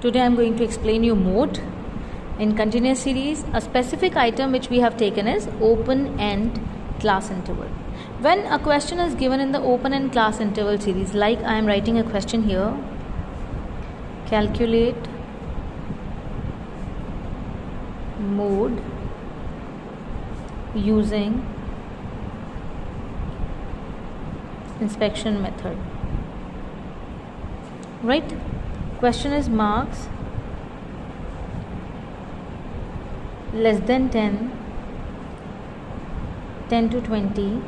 Today I am going to explain you mode. In continuous series, a specific item which we have taken is open-end class interval. When a question is given in the open-end class interval series, like I am writing a question here, calculate mode using inspection method, right? Question is marks less than 10, 10 to 20,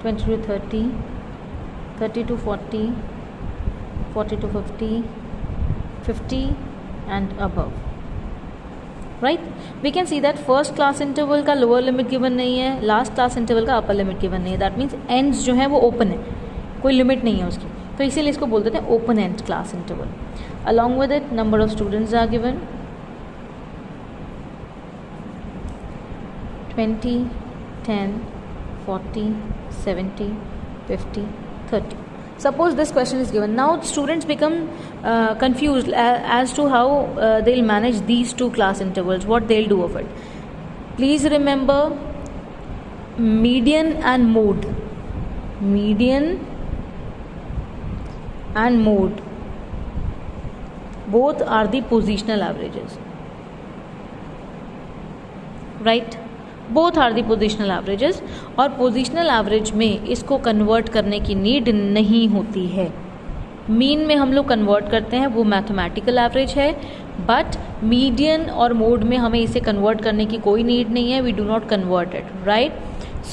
20 to 30, 30 to 40, 40 to 50, 50 and above, right? We can see that first class interval का lower limit given नहीं है, last class interval का upper limit given नहीं है. That means ends जो है वो open है, कोई limit नहीं है उसकी, तो इसीलिए इसको बोल देते हैं open end class interval. Along with it, number of students are given 20, 10, 40, 70, 50, 30. Suppose this question is given. Now students become confused as to how they'll manage these two class intervals, what they'll do of it. Please remember median and mode. Median and mode both are the positional averages, right? Both are the positional averages, और positional average में इसको convert करने की need नहीं होती है. Mean में हम लोग कन्वर्ट करते हैं, वो मैथमेटिकल एवरेज है, बट मीडियन और मोड में हमें इसे कन्वर्ट करने की कोई नीड नहीं है. We do not convert it, right?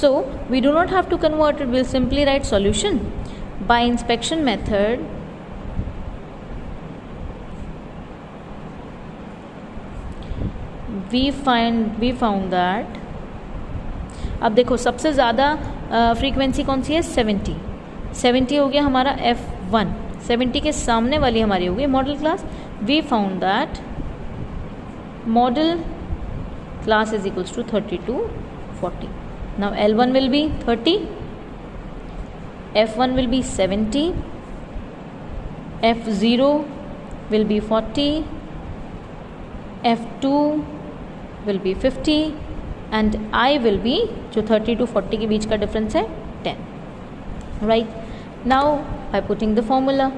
So we do not have to convert it. Will simply write solution by inspection method. we found that, अब देखो सबसे ज़्यादा फ्रीक्वेंसी कौन सी है? 70 हो गया हमारा F1. 70 के सामने वाली हमारी हो गई modal class. We found that modal class is equals to 30 to 40. Now L1 will be 30, F1 will be 70, F0 will be 40, F2 will be 50 and I will be, जो 30 to 40 के बीच का डिफरेंस है, 10, right? Now by putting the formula,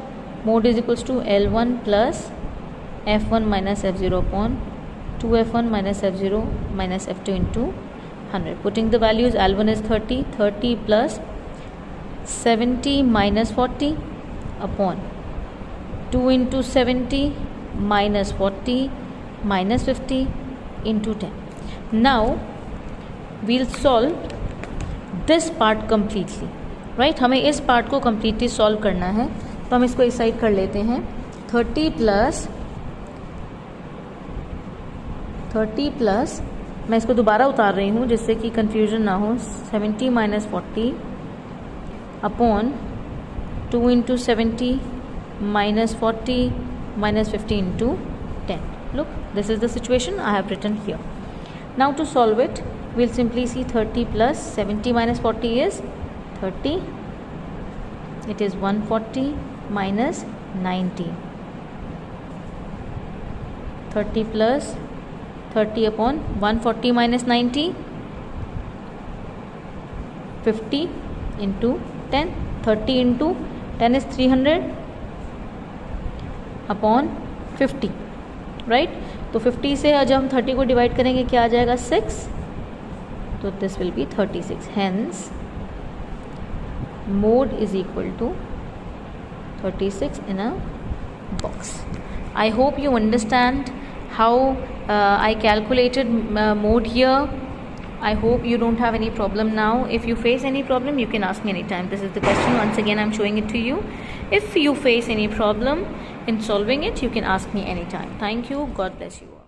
mode is equals to L1 plus F1 minus F0 upon 2F1 minus F0 minus F2 into 100. Putting the values, L1 is 30, 30 plus 70 minus 40 upon 2 into 70 minus 40 minus 50 into 10. Now we'll solve this part completely, right? हमें इस part को completely solve करना है, तो हम इसको इस side कर लेते हैं. 30 प्लस मैं इसको दोबारा उतार रही हूँ जिससे कि confusion ना हो. 70 minus 40 upon 2 into 70 minus 40 minus 50 into 10. Look, this is the situation I have written here. Now to solve it, we'll simply see 30 plus 70 minus 40 is 30. It is 140 minus 90. 30 plus 30 upon 140 minus 90, 50 into 10. 30 into 10 is 300 upon 50. Right? तो 50 से जब हम 30 को divide करेंगे क्या आ जाएगा? 6. तो this will be 36. Hence mode is equal to 36 in a box. I hope you understand how I calculated mode here. I hope you don't have any problem now. If you face any problem, you can ask me anytime. This is the question. Once again, I'm showing it to you. If you face any problem in solving it, you can ask me anytime. Thank you. God bless you.